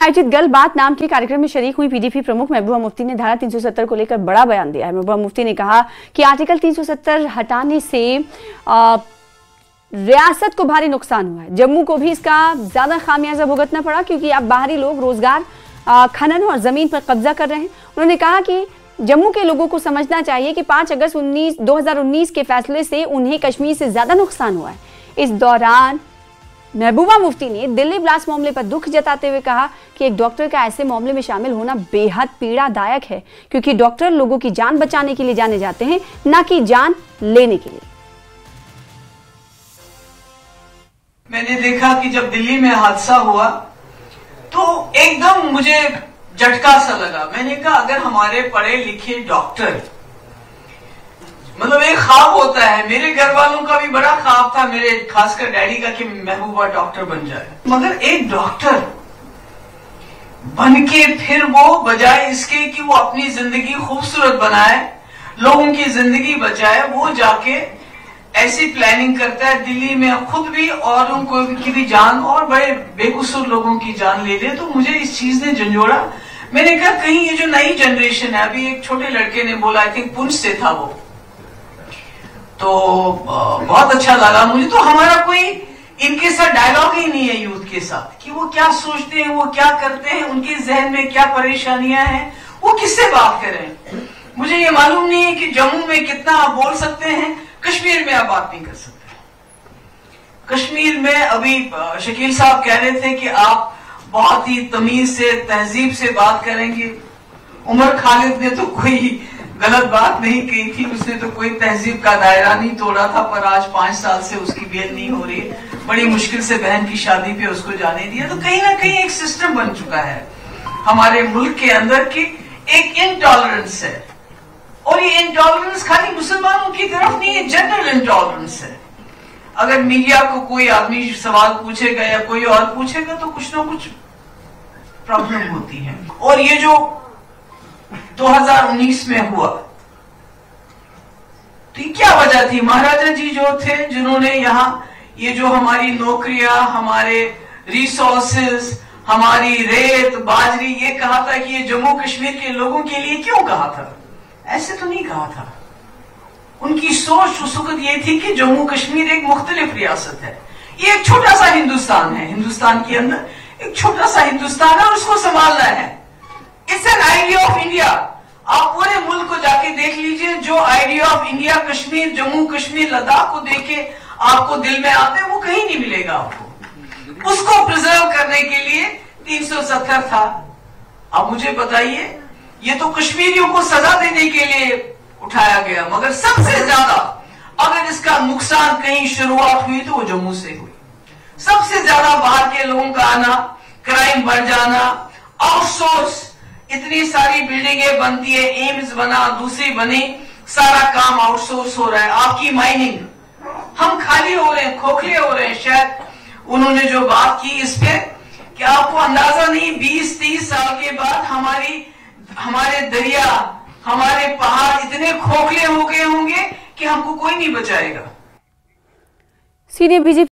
आयोजित गल बात नाम के कार्यक्रम में शरीक हुई पीडीपी प्रमुख महबूबा मुफ्ती ने धारा 370 को लेकर बड़ा बयान दिया है। महबूबा मुफ्ती ने कहा कि आर्टिकल 370 हटाने से रियासत को भारी नुकसान हुआ है। जम्मू को भी इसका ज्यादा खामियाजा भुगतना पड़ा क्योंकि अब बाहरी लोग रोजगार, खनन और जमीन पर कब्जा कर रहे हैं। उन्होंने कहा कि जम्मू के लोगों को समझना चाहिए कि 5 अगस्त 2019 के फैसले से उन्हें कश्मीर से ज्यादा नुकसान हुआ है। इस दौरान महबूबा मुफ्ती ने दिल्ली ब्लास्ट मामले पर दुख जताते हुए कहा कि एक डॉक्टर का ऐसे मामले में शामिल होना बेहद पीड़ादायक है क्योंकि डॉक्टर लोगों की जान बचाने के लिए जाने जाते हैं, ना कि जान लेने के लिए। मैंने देखा कि जब दिल्ली में हादसा हुआ तो एकदम मुझे झटका सा लगा। मैंने कहा अगर हमारे पढ़े लिखे डॉक्टर, मतलब एक ख्वाब होता है, मेरे घर वालों का भी बड़ा ख्वाब था, मेरे खासकर डैडी का, कि महबूबा डॉक्टर बन जाए, मगर एक डॉक्टर बन के फिर वो बजाय इसके कि वो अपनी जिंदगी खूबसूरत बनाए, लोगों की जिंदगी बचाए, वो जाके ऐसी प्लानिंग करता है दिल्ली में खुद भी औरों को की भी जान और बड़े बेकसूर लोगों की जान ले ले। तो मुझे इस चीज ने झंझोड़ा। मैंने कहा कहीं ये जो नई जनरेशन है, अभी एक छोटे लड़के ने बोला, आई थिंक पुंछ से था वो, तो बहुत अच्छा लगा मुझे। तो हमारा कोई इनके साथ डायलॉग ही नहीं है यूथ के साथ कि वो क्या सोचते हैं, वो क्या करते हैं, उनके जहन में क्या परेशानियां हैं, वो किससे बात करें। मुझे ये मालूम नहीं है कि जम्मू में कितना आप बोल सकते हैं, कश्मीर में आप बात नहीं कर सकते। कश्मीर में अभी शकील साहब कह रहे थे कि आप बहुत ही तमीज से, तहजीब से बात करेंगे। उमर खालिद ने तो कोई गलत बात नहीं कही थी, उसने तो कोई तहजीब का दायरा नहीं तोड़ा था, पर आज 5 साल से उसकी बेल नहीं हो रही है। बड़ी मुश्किल से बहन की शादी पे उसको जाने दिया। तो कहीं ना कहीं एक सिस्टम बन चुका है हमारे मुल्क के अंदर की एक इंटॉलरेंस है, और ये इंटॉलरेंस खाली मुसलमानों की तरफ नहीं है, जनरल इंटॉलरेंस है। अगर मीडिया को कोई आदमी सवाल पूछेगा या कोई और पूछेगा तो कुछ ना कुछ प्रॉब्लम होती है। और ये जो 2019 में हुआ, तो ये क्या वजह थी? महाराजा जी जो थे, जिन्होंने यहाँ ये जो हमारी नौकरियां, हमारे रिसोर्सेज, हमारी रेत, बाजरी, ये कहा था कि ये जम्मू कश्मीर के लोगों के लिए क्यों कहा था? ऐसे तो नहीं कहा था। उनकी सोच उस वक्त ये थी कि जम्मू कश्मीर एक मुख्तलिफ रियासत है, ये एक छोटा सा हिंदुस्तान है, हिंदुस्तान के अंदर एक छोटा सा हिंदुस्तान है और उसको संभालना है। It's an idea of India. आप पूरे मुल्क को जाके देख लीजिए, जो idea of India Kashmir, Jammu Kashmir, Ladakh को देखे आपको दिल में आते हैं, वो कहीं नहीं मिलेगा आपको। उसको प्रिजर्व करने के लिए 370 था। अब मुझे बताइए, ये तो कश्मीरियों को सजा देने के लिए उठाया गया, मगर सबसे ज्यादा अगर इसका नुकसान कहीं शुरुआत हुई तो वो जम्मू से हुई। सबसे ज्यादा बाहर के लोगों का आना, क्राइम बढ़ जाना, आउटसोर्स, इतनी सारी बिल्डिंगें बनती है, एम्स बना, दूसरी बनी, सारा काम आउटसोर्स हो रहा है। आपकी माइनिंग, हम खाली हो रहे हैं, खोखले हो रहे हैं। शायद उन्होंने जो बात की इस पे, कि आपको अंदाजा नहीं, 20-30 साल के बाद हमारे दरिया, हमारे पहाड़ इतने खोखले हो गए होंगे कि हमको कोई नहीं बचाएगा। Senior BJP